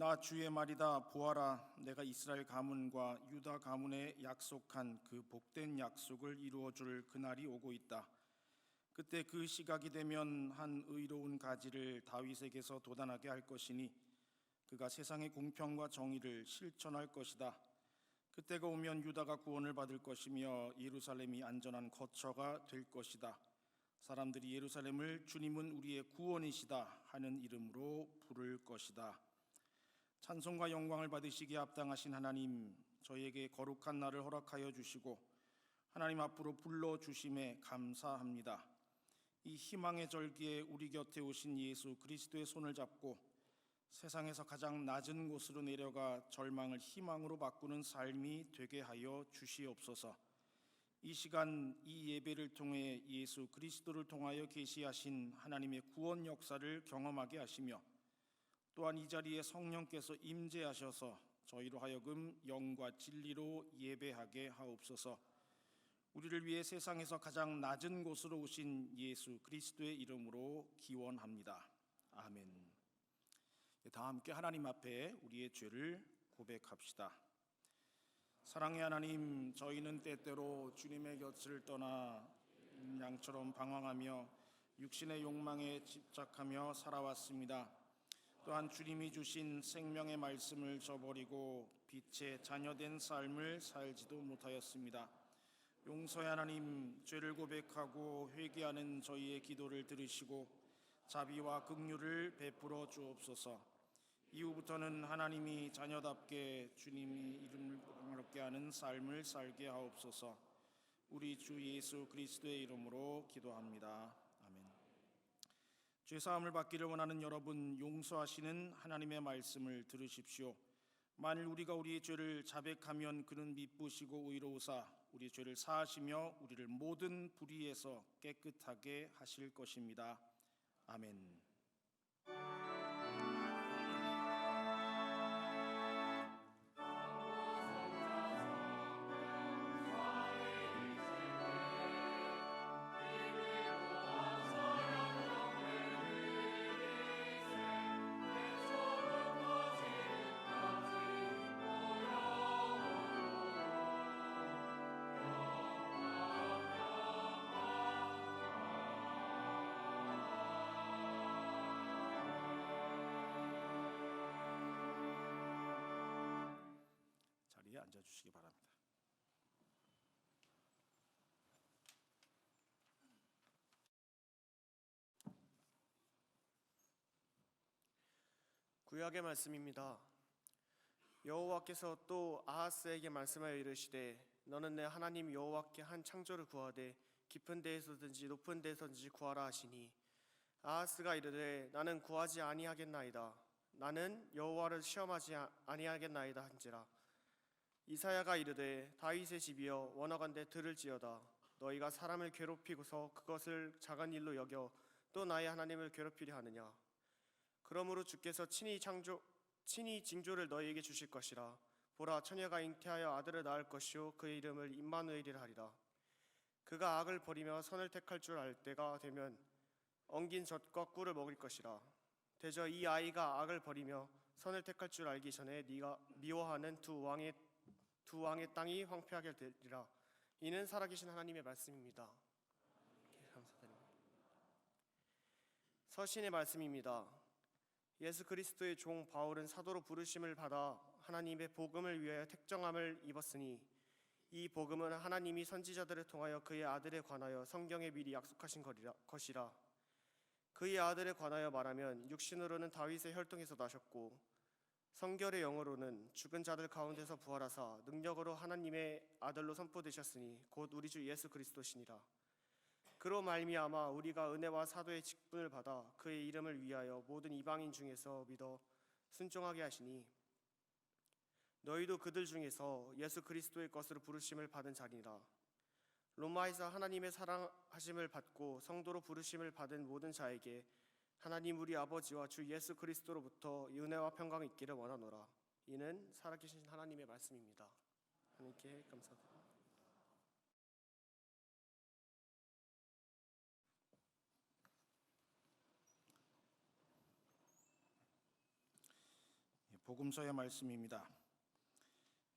나 주의 말이다. 보아라, 내가 이스라엘 가문과 유다 가문에 약속한 그 복된 약속을 이루어줄 그날이 오고 있다. 그때 그 시각이 되면 한 의로운 가지를 다윗에게서 돋아나게 할 것이니 그가 세상의 공평과 정의를 실천할 것이다. 그때가 오면 유다가 구원을 받을 것이며 예루살렘이 안전한 거처가 될 것이다. 사람들이 예루살렘을 주님은 우리의 구원이시다 하는 이름으로 부를 것이다. 찬송과 영광을 받으시기에 합당하신 하나님, 저희에게 거룩한 날을 허락하여 주시고 하나님 앞으로 불러주심에 감사합니다. 이 희망의 절기에 우리 곁에 오신 예수 그리스도의 손을 잡고 세상에서 가장 낮은 곳으로 내려가 절망을 희망으로 바꾸는 삶이 되게 하여 주시옵소서. 이 시간 이 예배를 통해 예수 그리스도를 통하여 계시하신 하나님의 구원 역사를 경험하게 하시며 또한 이 자리에 성령께서 임재하셔서 저희로 하여금 영과 진리로 예배하게 하옵소서. 우리를 위해 세상에서 가장 낮은 곳으로 오신 예수 그리스도의 이름으로 기원합니다. 아멘. 다 함께 하나님 앞에 우리의 죄를 고백합시다. 사랑의 하나님, 저희는 때때로 주님의 곁을 떠나 양처럼 방황하며 육신의 욕망에 집착하며 살아왔습니다. 또한 주님이 주신 생명의 말씀을 저버리고 빛의 자녀된 삶을 살지도 못하였습니다. 용서의 하나님, 죄를 고백하고 회개하는 저희의 기도를 들으시고 자비와 긍휼을 베풀어 주옵소서. 이후부터는 하나님이 자녀답게 주님이 이름을 영화롭게 하는 삶을 살게 하옵소서. 우리 주 예수 그리스도의 이름으로 기도합니다. 아멘. 죄사함을 받기를 원하는 여러분, 용서하시는 하나님의 말씀을 들으십시오. 만일 우리가 우리의 죄를 자백하면 그는 미쁘시고 의로우사 우리의 죄를 사하시며 우리를 모든 불의에서 깨끗하게 하실 것입니다. 아멘. 자리에 앉아주시기 바랍니다. 구약의 말씀입니다. 여호와께서 또 아하스에게 말씀하여 이르시되 너는 내 하나님 여호와께 한 창조를 구하되 깊은 데에서든지 높은 데서든지 구하라 하시니 아하스가 이르되 나는 구하지 아니하겠나이다. 나는 여호와를 시험하지 아니하겠나이다 한지라. 이사야가 이르되 다윗의 집이여 원하건대 들을지어다. 너희가 사람을 괴롭히고서 그것을 작은 일로 여겨 또 나의 하나님을 괴롭히려 하느냐. 그러므로 주께서 친히 징조를 너희에게 주실 것이라. 보라, 처녀가 잉태하여 아들을 낳을 것이요 그의 이름을 임마누엘이라 하리라. 그가 악을 버리며 선을 택할 줄 알 때가 되면 엉긴 젖과 꿀을 먹을 것이라. 대저 이 아이가 악을 버리며 선을 택할 줄 알기 전에 네가 미워하는 두 왕의 땅이 황폐하게 되리라. 이는 살아계신 하나님의 말씀입니다. 감사드립니다. 서신의 말씀입니다. 예수 그리스도의 종 바울은 사도로 부르심을 받아 하나님의 복음을 위하여 택정함을 입었으니 이 복음은 하나님이 선지자들을 통하여 그의 아들에 관하여 성경에 미리 약속하신 것이라. 그의 아들에 관하여 말하면 육신으로는 다윗의 혈통에서 나셨고 성결의 영으로는 죽은 자들 가운데서 부활하사 능력으로 하나님의 아들로 선포되셨으니 곧 우리 주 예수 그리스도시니라. 그로 말미암아 우리가 은혜와 사도의 직분을 받아 그의 이름을 위하여 모든 이방인 중에서 믿어 순종하게 하시니 너희도 그들 중에서 예수 그리스도의 것으로 부르심을 받은 자니라. 로마에서 하나님의 사랑하심을 받고 성도로 부르심을 받은 모든 자에게 하나님 우리 아버지와 주 예수 그리스도로부터 은혜와 평강이 있기를 원하노라. 이는 살아계신 하나님의 말씀입니다. 하나님께 감사드립니다. 복음서의 말씀입니다.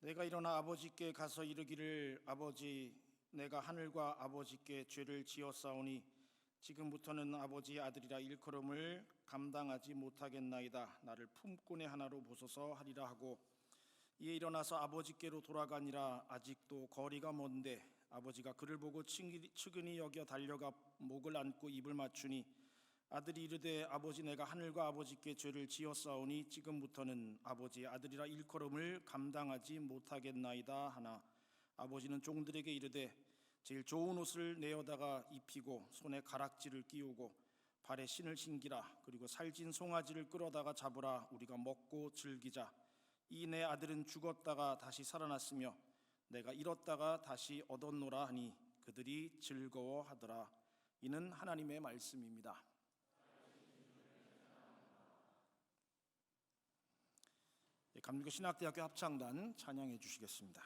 내가 일어나 아버지께 가서 이르기를 아버지 내가 하늘과 아버지께 죄를 지었사오니 지금부터는 아버지의 아들이라 일컬음을 감당하지 못하겠나이다. 나를 품꾼의 하나로 보소서 하리라 하고 이에 일어나서 아버지께로 돌아가니라. 아직도 거리가 먼데 아버지가 그를 보고 측은히 여겨 달려가 목을 안고 입을 맞추니 아들이 이르되 아버지 내가 하늘과 아버지께 죄를 지었사오니 지금부터는 아버지의 아들이라 일컬음을 감당하지 못하겠나이다 하나 아버지는 종들에게 이르되 제일 좋은 옷을 내어다가 입히고 손에 가락지를 끼우고 발에 신을 신기라. 그리고 살진 송아지를 끌어다가 잡으라. 우리가 먹고 즐기자. 이 내 아들은 죽었다가 다시 살아났으며 내가 잃었다가 다시 얻었노라 하니 그들이 즐거워하더라. 이는 하나님의 말씀입니다. 감리교 신학대학교 합창단 찬양해 주시겠습니다.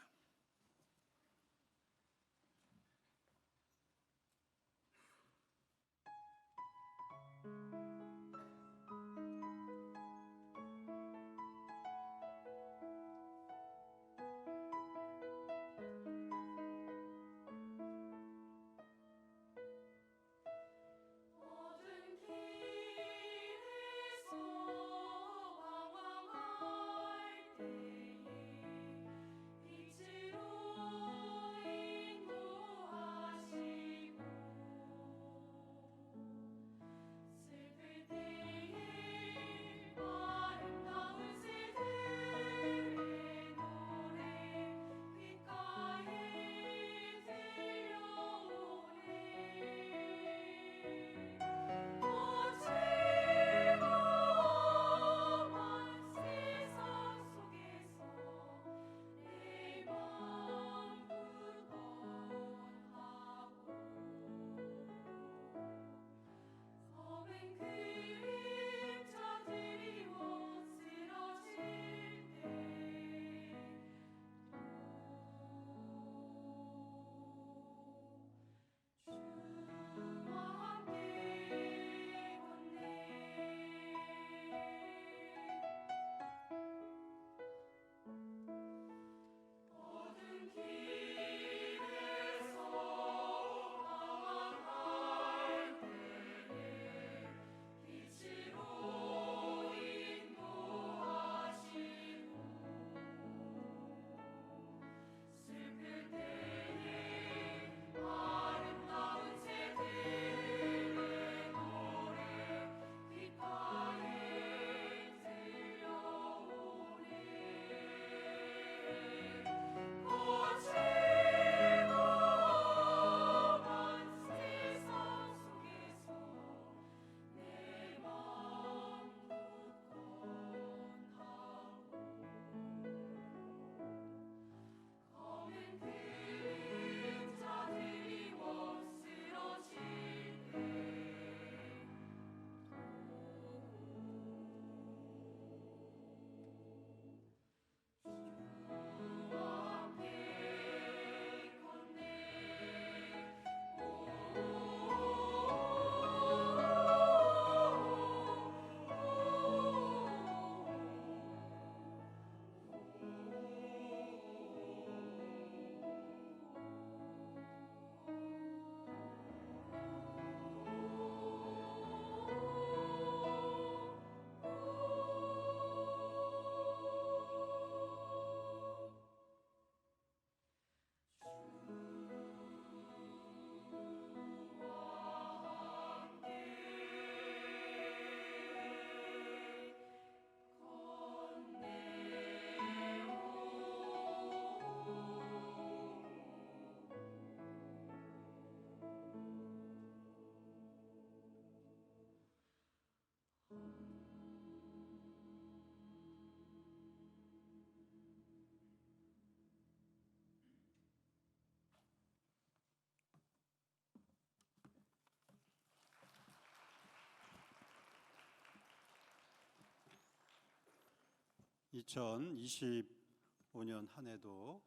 (2025년) 한 해도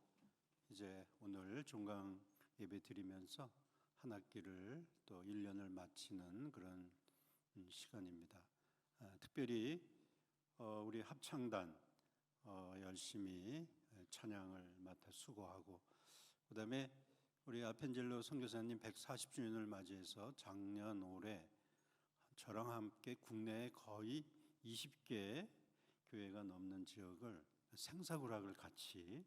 이제 오늘 종강 예배 드리면서 한 학기를 또 1년을 마치는 그런 시간입니다. 특별히 우리 합창단 열심히 찬양을 맡아 수고하고, 그다음에 우리 아펜젤로 선교사님 140주년을 맞이해서 작년 올해 저랑 함께 국내에 거의 20개 교회가 넘는 지역을 생사구락을 같이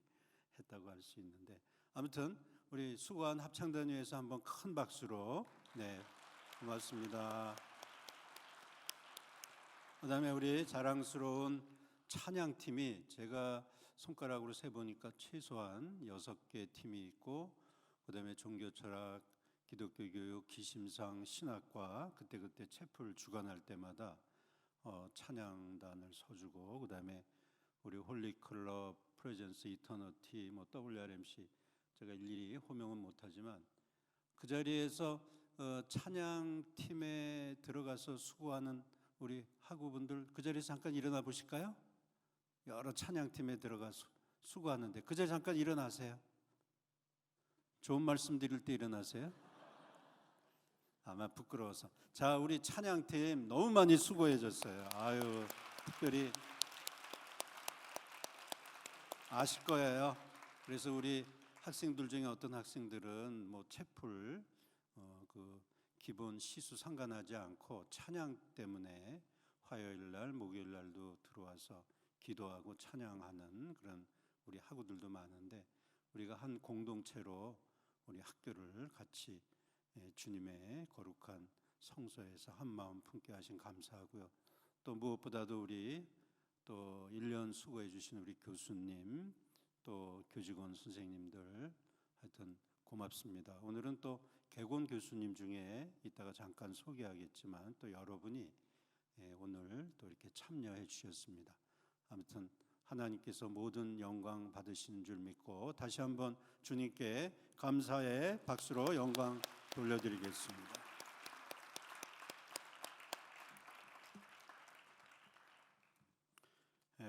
했다고 할 수 있는데, 아무튼 우리 수고한 합창단 위해서 한번 큰 박수로 고맙습니다. 그다음에 우리 자랑스러운 찬양팀이 제가 손가락으로 세보니까 최소한 6개 팀이 있고, 그다음에 종교철학, 기독교 교육, 기심상, 신학과 그때그때 채플 주관할 때마다 찬양단을 서주고, 그다음에 우리 홀리클럽, 프레젠스, 이터너티, WRMC 제가 일일이 호명은 못하지만 그 자리에서 찬양팀에 들어가서 수고하는 우리 학우분들 그 자리에서 잠깐 일어나 보실까요? 여러 찬양팀에 들어가서 수고하는데 그 자리에 잠깐 일어나세요. 좋은 말씀 드릴 때 일어나세요. 아마 부끄러워서. 자, 우리 찬양팀 너무 많이 수고해 줬어요. 아유, 특별히 아실 거예요. 그래서 우리 학생들 중에 어떤 학생들은 뭐 채플 그 기본 시수 상관하지 않고 찬양 때문에 화요일 날, 목요일 날도 들어와서 기도하고 찬양하는 그런 우리 학우들도 많은데, 우리가 한 공동체로 우리 학교를 같이 주님의 거룩한 성소에서 한 마음 품게 하신 감사하고요. 또 무엇보다도 우리 또 1년 수고해 주신 우리 교수님, 또 교직원 선생님들 하여튼 고맙습니다. 오늘은 또 개곤 교수님 중에 이따가 잠깐 소개하겠지만 또 여러분이 오늘 또 이렇게 참여해 주셨습니다. 아무튼 하나님께서 모든 영광 받으시는 줄 믿고 다시 한번 주님께 감사의 박수로 영광 돌려드리겠습니다.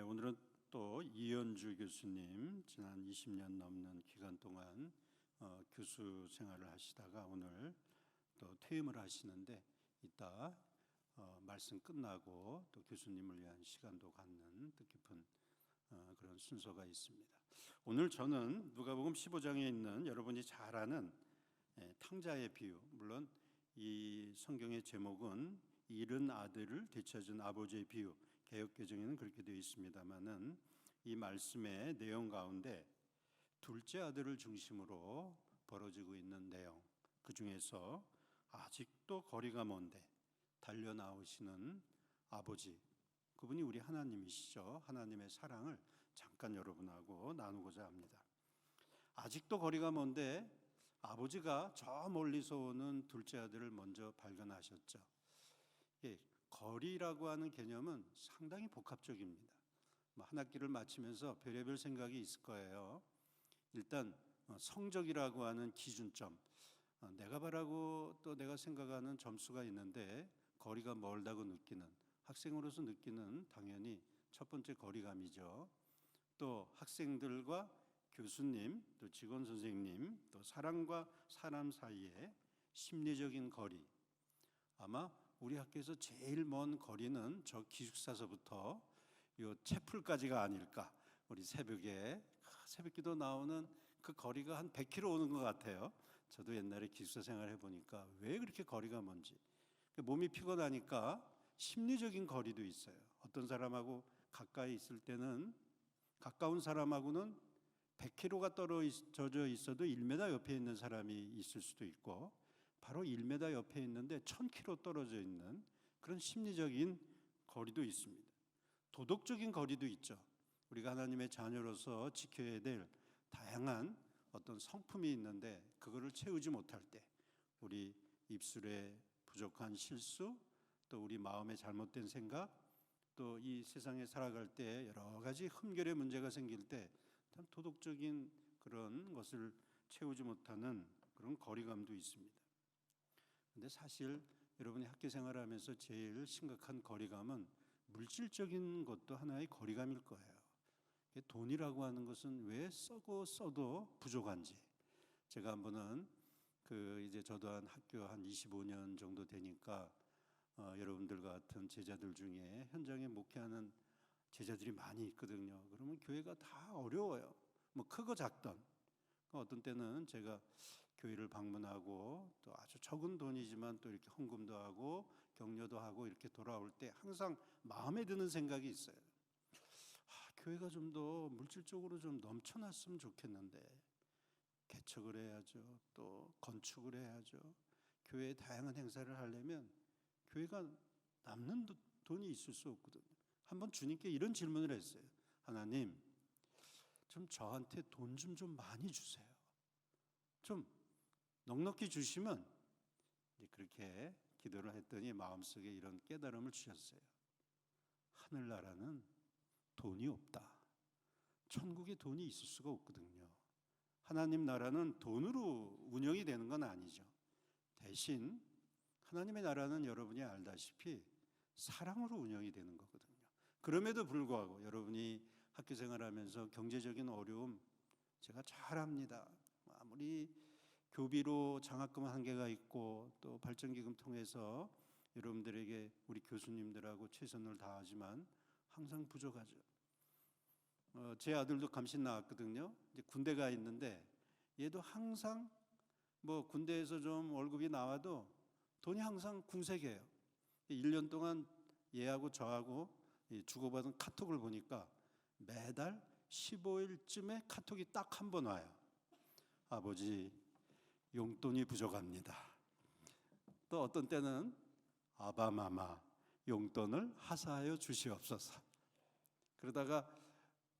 오늘은 또 이현주 교수님 지난 20년 넘는 기간 동안 교수 생활을 하시다가 오늘 또 퇴임을 하시는데, 이따 말씀 끝나고 또 교수님을 위한 시간도 갖는 뜻깊은 그런 순서가 있습니다. 오늘 저는 누가복음 15장에 있는 여러분이 잘 아는 탕자의 비유, 물론 이 성경의 제목은 잃은 아들을 되찾은 아버지의 비유, 개역개정에는 그렇게 되어 있습니다만은 이 말씀의 내용 가운데 둘째 아들을 중심으로 벌어지고 있는 내용, 그 중에서 아직도 거리가 먼데 달려 나오시는 아버지, 그분이 우리 하나님이시죠. 하나님의 사랑을 잠깐 여러분하고 나누고자 합니다. 아직도 거리가 먼데 아버지가 저 멀리서 오는 둘째 아들을 먼저 발견하셨죠. 거리라고 하는 개념은 상당히 복합적입니다. 한 학기를 마치면서 별의별 생각이 있을 거예요. 일단 성적이라고 하는 기준점, 내가 바라고 또 내가 생각하는 점수가 있는데 거리가 멀다고 느끼는, 학생으로서 느끼는 당연히 첫 번째 거리감이죠. 또 학생들과 교수님, 또 직원 선생님, 또 사람과 사람 사이의 심리적인 거리. 아마 우리 학교에서 제일 먼 거리는 저 기숙사서부터 요 채플까지가 아닐까. 우리 새벽에 새벽기도 나오는 그 거리가 한 100km 오는 것 같아요. 저도 옛날에 기숙사 생활 해보니까 왜 그렇게 거리가 먼지. 몸이 피곤하니까 심리적인 거리도 있어요. 어떤 사람하고 가까이 있을 때는, 가까운 사람하고는 100km가 떨어져 있어도 1m 옆에 있는 사람이 있을 수도 있고, 바로 1m 옆에 있는데 1000km 떨어져 있는 그런 심리적인 거리도 있습니다. 도덕적인 거리도 있죠. 우리가 하나님의 자녀로서 지켜야 될 다양한 어떤 성품이 있는데 그거를 채우지 못할 때, 우리 입술에 부족한 실수, 또 우리 마음에 잘못된 생각, 또 이 세상에 살아갈 때 여러 가지 흠결의 문제가 생길 때 도덕적인 그런 것을 채우지 못하는 그런 거리감도 있습니다. 근데 사실 여러분이 학교 생활하면서 제일 심각한 거리감은 물질적인 것도 하나의 거리감일 거예요. 돈이라고 하는 것은 왜 써도 부족한지. 제가 한 번은 이제 저도 한 학교 한 25년 정도 되니까 여러분들 같은 제자들 중에 현장에 목회하는 제자들이 많이 있거든요. 그러면 교회가 다 어려워요. 뭐 크고 작던. 어떤 때는 제가 교회를 방문하고 또 아주 적은 돈이지만 또 이렇게 헌금도 하고 격려도 하고 이렇게 돌아올 때 항상 마음에 드는 생각이 있어요. 교회가 좀 더 물질적으로 좀 넘쳐났으면 좋겠는데 개척을 해야죠. 또 건축을 해야죠. 교회에 다양한 행사를 하려면 교회가 남는 돈이 있을 수 없거든요. 한번 주님께 이런 질문을 했어요. 하나님, 좀 저한테 돈 좀 많이 주세요. 좀 넉넉히 주시면, 그렇게 기도를 했더니 마음속에 이런 깨달음을 주셨어요. 하늘나라는 돈이 없다. 천국에 돈이 있을 수가 없거든요. 하나님 나라는 돈으로 운영이 되는 건 아니죠. 대신 하나님의 나라는 여러분이 알다시피 사랑으로 운영이 되는 거거든요. 그럼에도 불구하고 여러분이 학교 생활하면서 경제적인 어려움 제가 잘 압니다. 아무리 교비로 장학금 한계가 있고 또 발전기금 통해서 여러분들에게 우리 교수님들하고 최선을 다하지만 항상 부족하죠. 제 아들도 감신 나왔거든요. 이제 군대 가 있는데 얘도 항상 뭐 군대에서 좀 월급이 나와도 돈이 항상 궁색해요. 1년 동안 얘하고 저하고 주고받은 카톡을 보니까 매달 15일쯤에 카톡이 딱 한 번 와요. 아버지, 용돈이 부족합니다. 또 어떤 때는 아바마마, 용돈을 하사하여 주시옵소서. 그러다가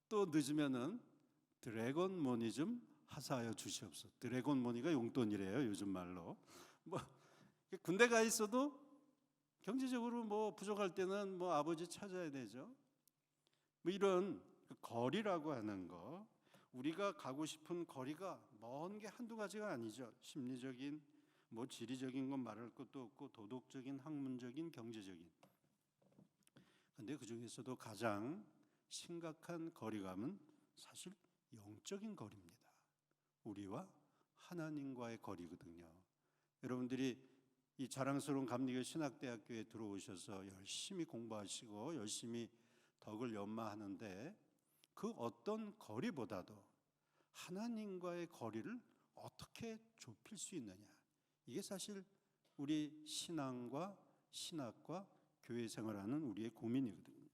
또 늦으면은 드래곤 머니 좀 하사하여 주시옵소서. 드래곤 머니가 용돈이래요, 요즘 말로. 뭐 군대 가 있어도 경제적으로 뭐 부족할 때는 뭐 아버지 찾아야 되죠. 뭐 이런 거리라고 하는 거, 우리가 가고 싶은 거리가 먼 게 한두 가지가 아니죠. 심리적인, 뭐 지리적인 건 말할 것도 없고 도덕적인, 학문적인, 경제적인. 근데 그 중에서도 가장 심각한 거리감은 사실 영적인 거리입니다. 우리와 하나님과의 거리거든요. 여러분들이 이 자랑스러운 감리교 신학대학교에 들어오셔서 열심히 공부하시고 열심히 덕을 연마하는데 그 어떤 거리보다도 하나님과의 거리를 어떻게 좁힐 수 있느냐, 이게 사실 우리 신앙과 신학과 교회 생활하는 우리의 고민이거든요.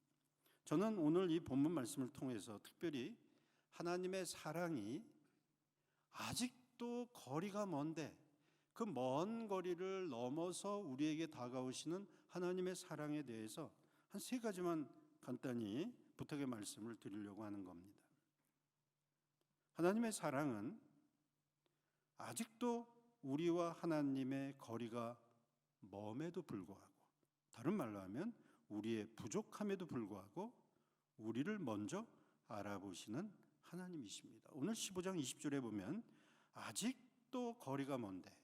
저는 오늘 이 본문 말씀을 통해서 특별히 하나님의 사랑이 아직도 거리가 먼데 그 먼 거리를 넘어서 우리에게 다가오시는 하나님의 사랑에 대해서 한 3가지만 간단히 부탁의 말씀을 드리려고 하는 겁니다. 하나님의 사랑은 아직도 우리와 하나님의 거리가 멉에도 불구하고, 다른 말로 하면 우리의 부족함에도 불구하고 우리를 먼저 알아보시는 하나님이십니다. 오늘 15장 20절에 보면 아직도 거리가 먼데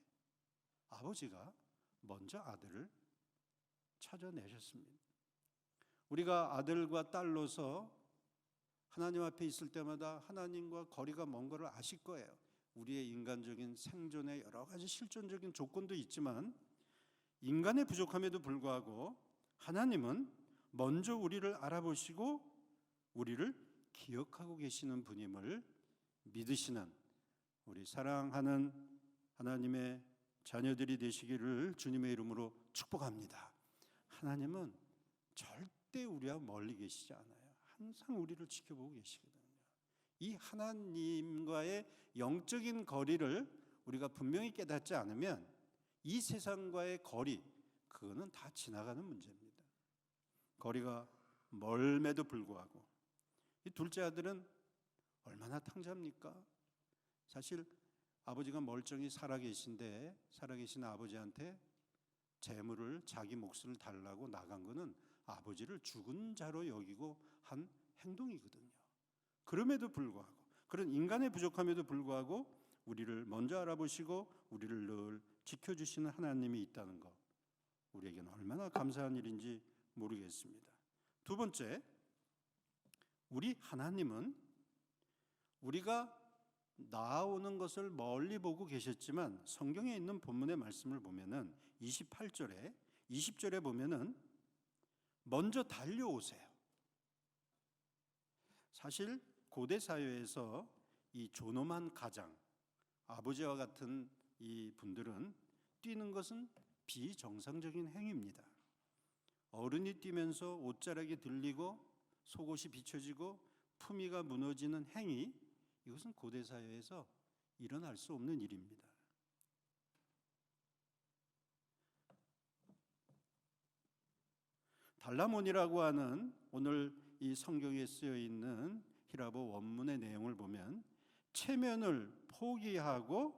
아버지가 먼저 아들을 찾아내셨습니다. 우리가 아들과 딸로서 하나님 앞에 있을 때마다 하나님과 거리가 먼 것을 아실 거예요. 우리의 인간적인 생존의 여러 가지 실존적인 조건도 있지만 인간의 부족함에도 불구하고 하나님은 먼저 우리를 알아보시고 우리를 기억하고 계시는 분임을 믿으시는 우리 사랑하는 하나님의 자녀들이 되시기를 주님의 이름으로 축복합니다. 하나님은 절대 우리와 멀리 계시지 않아요. 항상 우리를 지켜보고 계시거든요. 이 하나님과의 영적인 거리를 우리가 분명히 깨닫지 않으면 이 세상과의 거리, 그거는 다 지나가는 문제입니다. 거리가 멀음에도 불구하고 이 둘째 아들은 얼마나 탕자입니까? 사실 아버지가 멀쩡히 살아계신데 살아계신 아버지한테 재물을, 자기 몫을 달라고 나간 거는 아버지를 죽은 자로 여기고 한 행동이거든요. 그럼에도 불구하고, 그런 인간의 부족함에도 불구하고 우리를 먼저 알아보시고 우리를 늘 지켜주시는 하나님이 있다는 것, 우리에게는 얼마나 감사한 일인지 모르겠습니다. 두 번째, 우리 하나님은 우리가 나아오는 것을 멀리 보고 계셨지만 성경에 있는 본문의 말씀을 보면은 28절에 20절에 보면은 먼저 달려오세요. 사실 고대 사회에서 이 존엄한 가장, 아버지와 같은 이 분들은 뛰는 것은 비정상적인 행위입니다. 어른이 뛰면서 옷자락이 들리고 속옷이 비춰지고 품위가 무너지는 행위, 이것은 고대 사회에서 일어날 수 없는 일입니다. 달라몬이라고 하는 오늘 이 성경에 쓰여 있는 히라보 원문의 내용을 보면 체면을 포기하고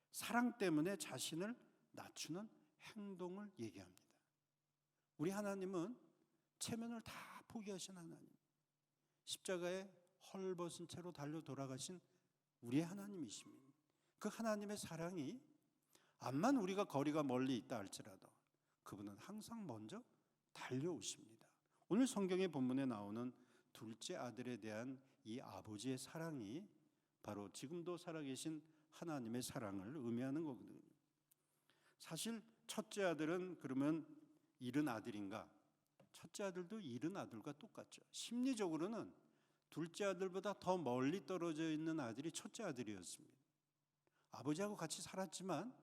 사랑 때문에 자신을 낮추는 행동을 얘기합니다. 우리 하나님은 체면을 다 포기하신 하나님, 십자가에 헐벗은 채로 달려 돌아가신 우리의 하나님이십니다. 그 하나님의 사랑이 암만 우리가 거리가 멀리 있다 할지라도 그분은 항상 먼저 달려오십니다. 오늘 성경의 본문에 나오는 둘째 아들에 대한 이 아버지의 사랑이 바로 지금도 살아계신 하나님의 사랑을 의미하는 거거든요. 사실 첫째 아들은 그러면 잃은 아들인가? 첫째 아들도 잃은 아들과 똑같죠. 심리적으로는 둘째 아들보다 더 멀리 떨어져 있는 아들이 첫째 아들이었습니다. 아버지하고 같이 살았지만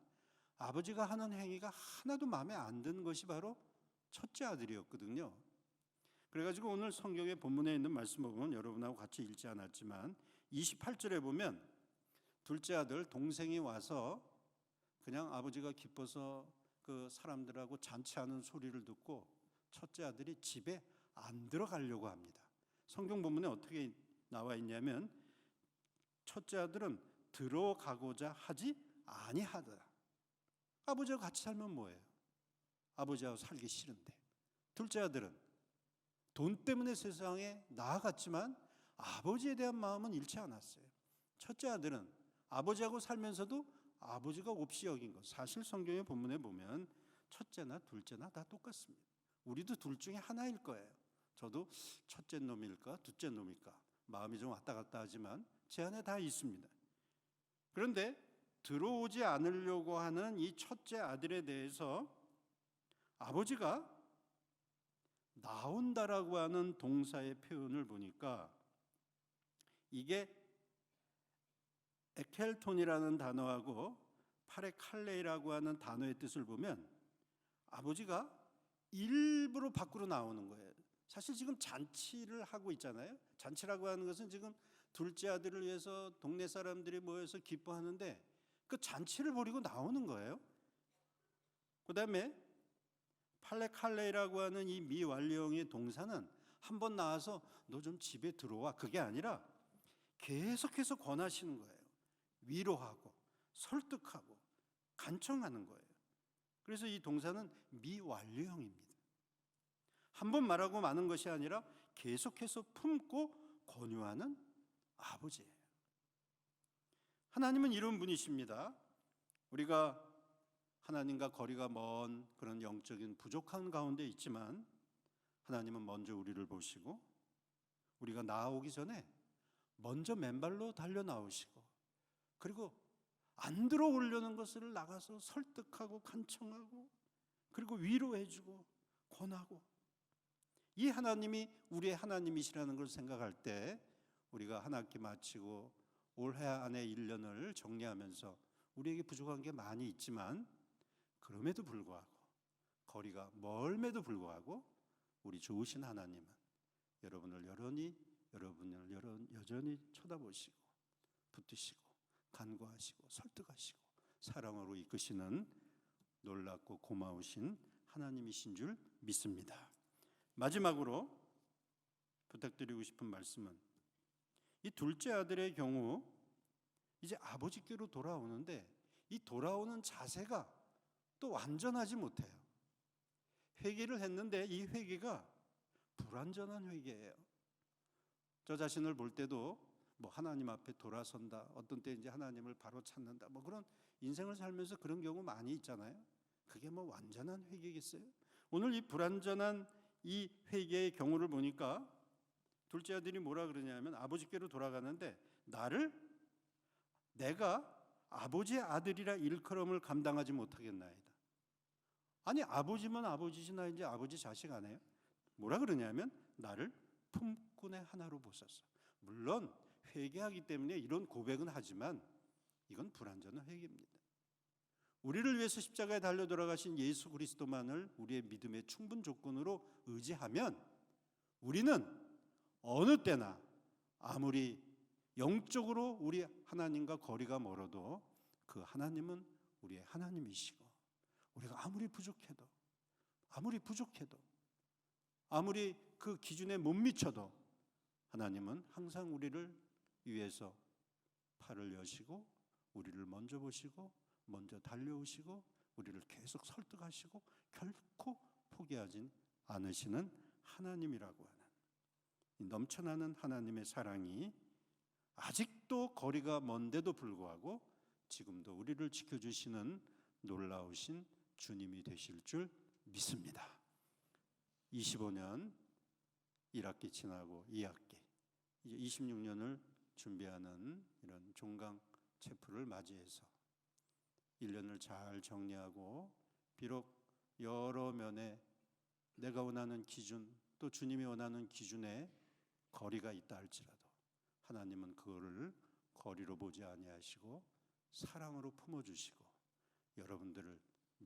아버지가 하는 행위가 하나도 마음에 안 드는 것이 바로 첫째 아들이었거든요. 그래가지고 오늘 성경의 본문에 있는 말씀을 보면 여러분하고 같이 읽지 않았지만 28절에 보면 둘째 아들 동생이 와서 그냥 아버지가 기뻐서 그 사람들하고 잔치하는 소리를 듣고 첫째 아들이 집에 안 들어가려고 합니다. 성경 본문에 어떻게 나와 있냐면 첫째 아들은 들어가고자 하지 아니하더라. 아버지와 같이 살면 뭐예요? 아버지하고 살기 싫은데. 둘째 아들은 돈 때문에 세상에 나아갔지만 아버지에 대한 마음은 잃지 않았어요. 첫째 아들은 아버지하고 살면서도 아버지가 없이 여긴 것. 사실 성경의 본문에 보면 첫째나 둘째나 다 똑같습니다. 우리도 둘 중에 하나일 거예요. 저도 첫째 놈일까 둘째 놈일까 마음이 좀 왔다 갔다 하지만 제 안에 다 있습니다. 그런데 들어오지 않으려고 하는 이 첫째 아들에 대해서 아버지가 나온다라고 하는 동사의 표현을 보니까 이게 에켈톤이라는 단어하고 파레칼레이라고 하는 단어의 뜻을 보면 아버지가 일부러 밖으로 나오는 거예요. 사실 지금 잔치를 하고 있잖아요. 잔치라고 하는 것은 지금 둘째 아들을 위해서 동네 사람들이 모여서 기뻐하는데 그 잔치를 벌이고 나오는 거예요. 그 다음에 팔레칼레이라고 하는 이 미완료형의 동사는 한번 나와서 너 좀 집에 들어와, 그게 아니라 계속해서 권하시는 거예요. 위로하고 설득하고 간청하는 거예요. 그래서 이 동사는 미완료형입니다. 한 번 말하고 마는 것이 아니라 계속해서 품고 권유하는 아버지예요. 하나님은 이런 분이십니다. 우리가 하나님과 거리가 먼 그런 영적인 부족한 가운데 있지만 하나님은 먼저 우리를 보시고 우리가 나아오기 전에 먼저 맨발로 달려 나오시고 그리고 안 들어오려는 것을 나가서 설득하고 간청하고 그리고 위로해주고 권하고, 이 하나님이 우리의 하나님이시라는 걸 생각할 때 우리가 한 학기 마치고 올해 안에 1년을 정리하면서 우리에게 부족한 게 많이 있지만 그럼에도 불구하고 거리가 멀음에도 불구하고 우리 좋으신 하나님은 여러분을 여전히 쳐다보시고 붙드시고 간구하시고 설득하시고 사랑으로 이끄시는 놀랍고 고마우신 하나님이신 줄 믿습니다. 마지막으로 부탁드리고 싶은 말씀은 이 둘째 아들의 경우 이제 아버지께로 돌아오는데 이 돌아오는 자세가 또 완전하지 못해요. 회개를 했는데 이 회개가 불완전한 회개예요. 저 자신을 볼 때도 뭐 하나님 앞에 돌아선다, 어떤 때 이제 하나님을 바로 찾는다, 뭐 그런 인생을 살면서 그런 경우 많이 있잖아요. 그게 뭐 완전한 회개겠어요? 오늘 이 불완전한 이 회개의 경우를 보니까 둘째 아들이 뭐라 그러냐면 아버지께로 돌아가는데 내가 아버지의 아들이라 일컬음을 감당하지 못하겠나이다. 아니 아버지면 아버지시나 이제 아버지 자식 안 해요? 뭐라 그러냐면 나를 품꾼의 하나로 보소서. 물론 회개하기 때문에 이런 고백은 하지만 이건 불완전한 회개입니다. 우리를 위해서 십자가에 달려 돌아가신 예수 그리스도만을 우리의 믿음의 충분 조건으로 의지하면 우리는 어느 때나 아무리 영적으로 우리 하나님과 거리가 멀어도 그 하나님은 우리의 하나님이시고, 우리가 아무리 부족해도 아무리 그 기준에 못 미쳐도 하나님은 항상 우리를 위해서 팔을 여시고 우리를 먼저 보시고 먼저 달려오시고 우리를 계속 설득하시고 결코 포기하진 않으시는 하나님이라고 하는 이 넘쳐나는 하나님의 사랑이 아직도 거리가 먼데도 불구하고 지금도 우리를 지켜주시는 놀라우신 주님이 되실 줄 믿습니다. 25년 1학기 지나고 2학기 이제 26년을 준비하는 이런 종강 체프를 맞이해서 1년을 잘 정리하고 비록 여러 면에 내가 원하는 기준 또 주님이 원하는 기준에 거리가 있다 할지라도 하나님은 그거를 거리로 보지 아니하시고 사랑으로 품어주시고 여러분들을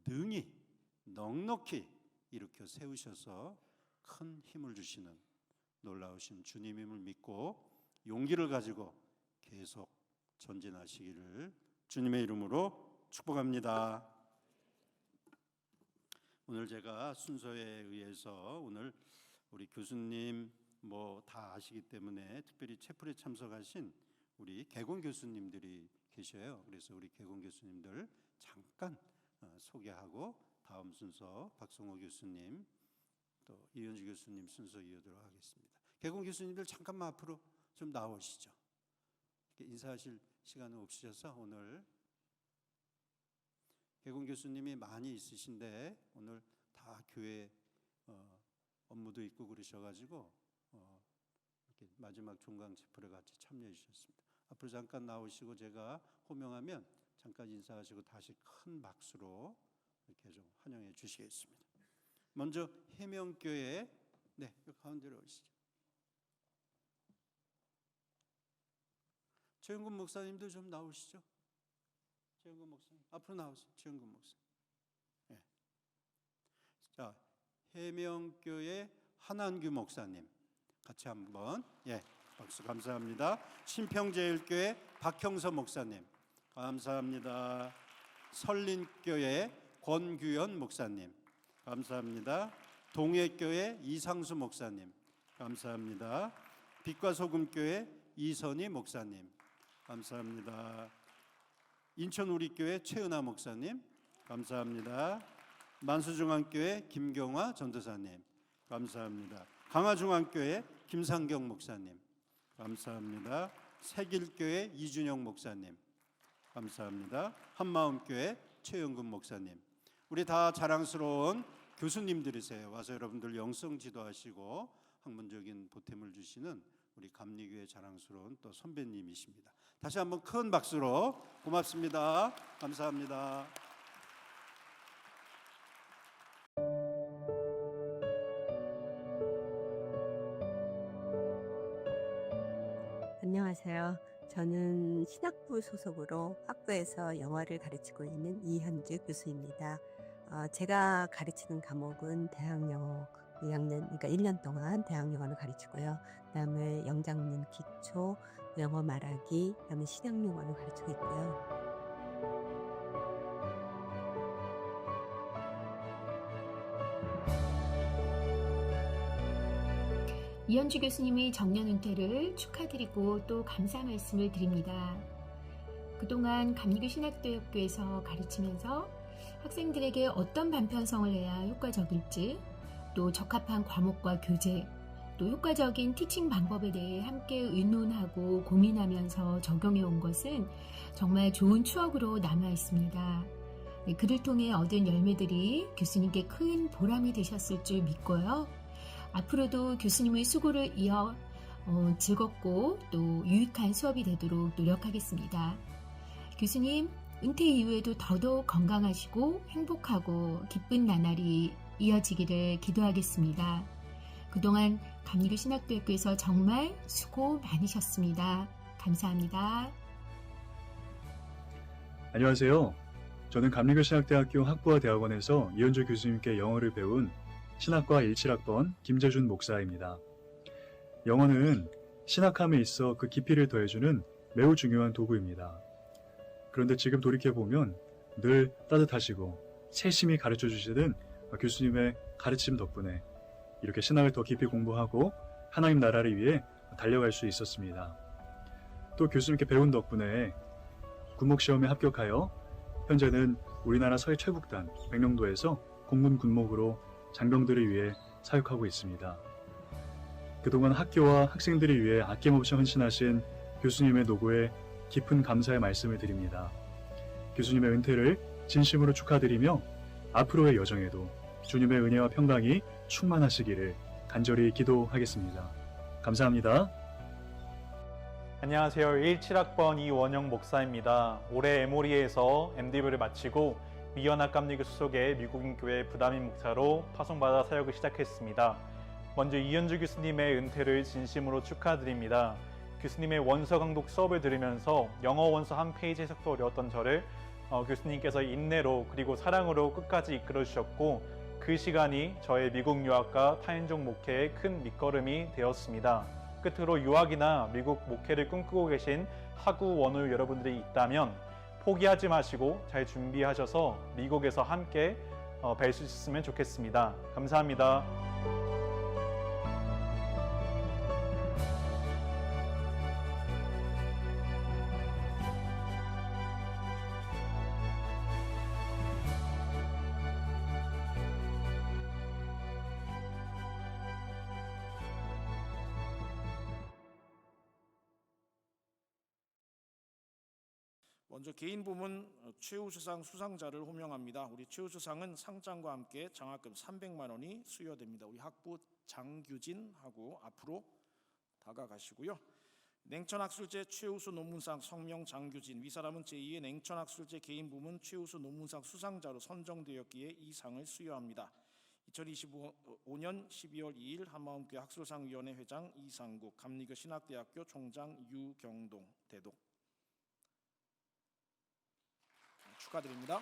능히 넉넉히 일으켜 세우셔서 큰 힘을 주시는 놀라우신 주님임을 믿고 용기를 가지고 계속 전진하시기를 주님의 이름으로 축복합니다. 오늘 제가 순서에 의해서 오늘 우리 교수님 뭐 다 아시기 때문에 특별히 채플에 참석하신 우리 개공 교수님들이 계셔요. 그래서 우리 개공 교수님들 잠깐 소개하고 다음 순서 박성호 교수님 또 이현주 교수님 순서 이어도록 하겠습니다. 개공 교수님들 잠깐만 앞으로 좀 나오시죠. 인사하실 시간은 없으셔서 오늘 개공 교수님이 많이 있으신데 오늘 다 교회 업무도 있고 그러셔가지고 이렇게 마지막 종강 체프에 같이 참여해 주셨습니다. 앞으로 잠깐 나오시고 제가 호명하면 잠깐 인사하시고 다시 큰 박수로 이렇게 좀 환영해 주시겠습니다. 먼저 해명교회 네 가운데로 오시죠. 최영근 목사님도 좀 나오시죠. 최영근 목사님 앞으로 나오세요. 최영근 목사님. 네. 자 해명교회 한한규 목사님 같이 한번 박수 감사합니다. 신평제일교회 박형서 목사님 감사합니다. 설린교회 권규현 목사님 감사합니다. 동해교회 이상수 목사님 감사합니다. 빛과 소금교회 이선희 목사님 감사합니다. 인천우리교회 최은하 목사님 감사합니다. 만수중앙교회 김경화 전도사님 감사합니다. 강화중앙교회 김상경 목사님 감사합니다. 새길교회 이준영 목사님 감사합니다. 한마음교회 최영근 목사님 우리 다 자랑스러운 교수님들이세요. 와서 여러분들 영성 지도하시고 학문적인 보탬을 주시는 우리 감리교회 자랑스러운 또 선배님이십니다. 다시 한번 큰 박수로 고맙습니다. 감사합니다. 안녕하세요. 저는 신학부 소속으로 학부에서 영어를 가르치고 있는 이현주 교수입니다. 제가 가르치는 과목은 대학영어 2학년, 그러니까 1년 동안 대학영어를 가르치고요. 그다음에 영작문 기초, 영어 말하기, 그다음에 신약영어를 가르치고 있고요. 이현주 교수님의 정년 은퇴를 축하드리고 또 감사 말씀을 드립니다. 그동안 감리교 신학대학교에서 가르치면서 학생들에게 어떤 반편성을 해야 효과적일지, 또 적합한 과목과 교재, 또 효과적인 티칭 방법에 대해 함께 의논하고 고민하면서 적용해 온 것은 정말 좋은 추억으로 남아 있습니다. 그를 통해 얻은 열매들이 교수님께 큰 보람이 되셨을 줄 믿고요. 앞으로도 교수님의 수고를 이어 즐겁고 또 유익한 수업이 되도록 노력하겠습니다. 교수님, 은퇴 이후에도 더더욱 건강하시고 행복하고 기쁜 나날이 이어지기를 기도하겠습니다. 그동안 감리교 신학대학교에서 정말 수고 많으셨습니다. 감사합니다. 안녕하세요. 저는 감리교 신학대학교 학부와 대학원에서 이현주 교수님께 영어를 배운 신학과 17학번 김재준 목사입니다. 영어는 신학함에 있어 그 깊이를 더해주는 매우 중요한 도구입니다. 그런데 지금 돌이켜보면 늘 따뜻하시고 세심히 가르쳐 주시던 교수님의 가르침 덕분에 이렇게 신학을 더 깊이 공부하고 하나님 나라를 위해 달려갈 수 있었습니다. 또 교수님께 배운 덕분에 군목시험에 합격하여 현재는 우리나라 서해 최북단 백령도에서 공군 군목으로 장병들을 위해 사역하고 있습니다. 그동안 학교와 학생들을 위해 아낌없이 헌신하신 교수님의 노고에 깊은 감사의 말씀을 드립니다. 교수님의 은퇴를 진심으로 축하드리며 앞으로의 여정에도 주님의 은혜와 평강이 충만하시기를 간절히 기도하겠습니다. 감사합니다. 안녕하세요. 17학번 이원영 목사입니다. 올해 에모리에서 MD부를 마치고 미연학 감리교 소속의 미국인 교회 부담임 목사로 파송받아 사역을 시작했습니다. 먼저 이현주 교수님의 은퇴를 진심으로 축하드립니다. 교수님의 원서 강독 수업을 들으면서 영어 원서 한 페이지 해석도 어려웠던 저를 교수님께서 인내로 그리고 사랑으로 끝까지 이끌어 주셨고 그 시간이 저의 미국 유학과 타인종 목회의 큰 밑거름이 되었습니다. 끝으로 유학이나 미국 목회를 꿈꾸고 계신 하구 원우 여러분들이 있다면 포기하지 마시고 잘 준비하셔서 미국에서 함께 뵐 수 있으면 좋겠습니다. 감사합니다. 먼저 개인 부문 최우수상 수상자를 호명합니다. 우리 최우수상은 상장과 함께 장학금 300만 원이 수여됩니다. 우리 학부 장규진하고 앞으로 다가가시고요. 냉천학술제 최우수 논문상 성명 장규진, 이 사람은 제2의 냉천학술제 개인 부문 최우수 논문상 수상자로 선정되었기에 이 상을 수여합니다. 2025년 12월 2일 한마음교회 학술상위원회 회장 이상국, 감리교 신학대학교 총장 유경동 대독. 축하드립니다.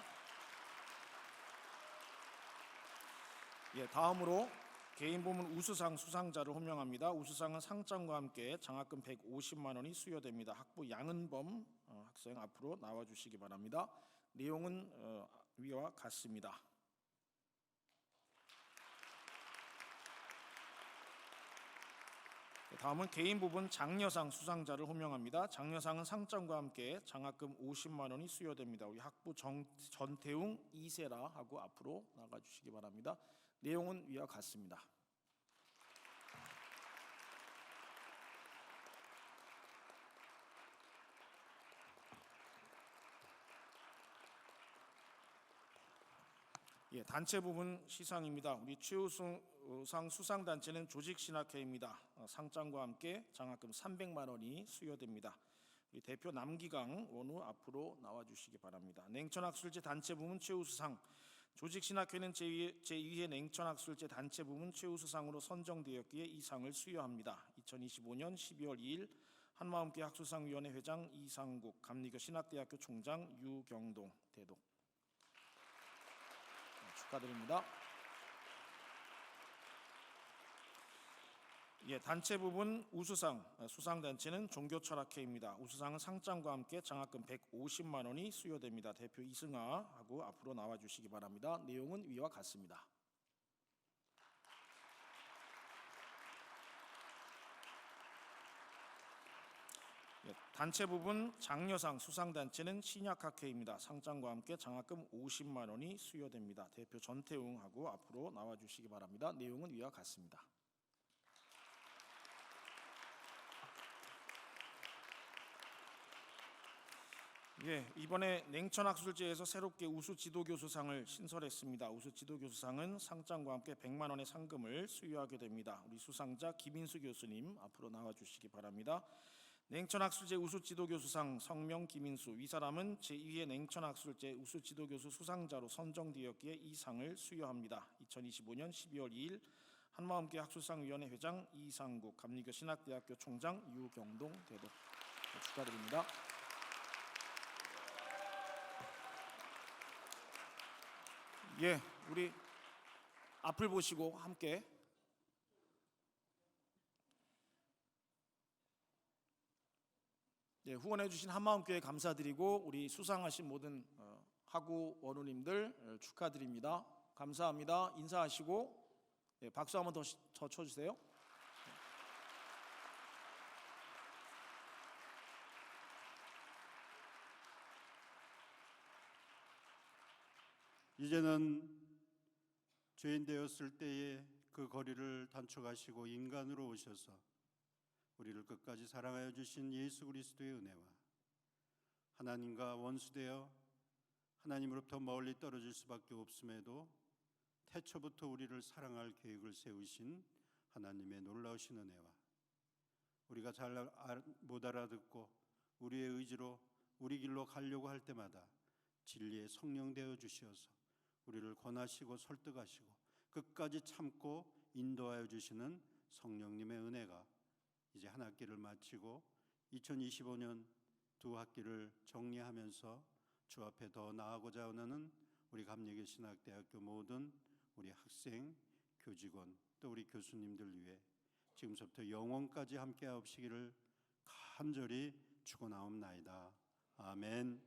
다음으로 개인 부문 우수상 수상자를 호명합니다. 우수상은 상장과 함께 장학금 150만 원이 수여됩니다. 학부 양은범 학생 앞으로 나와주시기 바랍니다. 내용은 위와 같습니다. 다음은 개인 부분 장려상 수상자를 호명합니다. 장려상은 상장과 함께 장학금 50만 원이 수여됩니다. 우리 학부 전태웅 이세라 하고 앞으로 나가주시기 바랍니다. 내용은 위와 같습니다. 단체 부분 시상입니다. 우리 최우수상 수상단체는 조직신학회입니다. 상장과 함께 장학금 300만 원이 수여됩니다. 우리 대표 남기강 원우 앞으로 나와주시기 바랍니다. 냉천학술제 단체 부문 최우수상, 조직신학회는 제2회 냉천학술제 단체 부문 최우수상으로 선정되었기에 이 상을 수여합니다. 2025년 12월 2일 한마음교회 학술상위원회 회장 이상국, 감리교 신학대학교 총장 유경동 대독. 축하드립니다. 단체 부분 우수상 수상단체는 종교철학회입니다. 우수상은 상장과 함께 장학금 150만 원이 수여됩니다. 대표 이승아하고 앞으로 나와주시기 바랍니다. 내용은 위와 같습니다. 단체 부분 장려상 수상단체는 신약학회입니다. 상장과 함께 장학금 50만 원이 수여됩니다. 대표 전태웅하고 앞으로 나와주시기 바랍니다. 내용은 위와 같습니다. 이번에 냉천학술제에서 새롭게 우수 지도교수상을 신설했습니다. 우수 지도교수상은 상장과 함께 100만 원의 상금을 수여하게 됩니다. 우리 수상자 김인수 교수님 앞으로 나와주시기 바랍니다. 냉천학술제 우수지도교수상 성명 김인수, 이 사람은 제2회 냉천학술제 우수지도교수 수상자로 선정되었기에 이 상을 수여합니다. 2025년 12월 2일 한마음교회 학술상위원회 회장 이상국, 감리교 신학대학교 총장 유경동 대독 축하드립니다. 예, 우리 앞을 보시고 함께 후원해 주신 한마음교회 감사드리고 우리 수상하신 모든 학우 원우님들 축하드립니다. 감사합니다. 인사하시고 박수 한번 더 쳐주세요. 이제는 죄인 되었을 때에 그 거리를 단축하시고 인간으로 오셔서 우리를 끝까지 사랑하여 주신 예수 그리스도의 은혜와 하나님과 원수되어 하나님으로부터 멀리 떨어질 수밖에 없음에도 태초부터 우리를 사랑할 계획을 세우신 하나님의 놀라우신 은혜와 우리가 잘 못 알아듣고 우리의 의지로 우리 길로 가려고 할 때마다 진리의 성령 되어 주시어서 우리를 권하시고 설득하시고 끝까지 참고 인도하여 주시는 성령님의 은혜가 이제 한 학기를 마치고 2025년 두 학기를 정리하면서 주 앞에 더 나아가고자 하는 우리 감리교 신학대학교 모든 우리 학생, 교직원 또 우리 교수님들 위해 지금서부터 영원까지 함께 하옵시기를 간절히 축원하옵나이다. 아멘.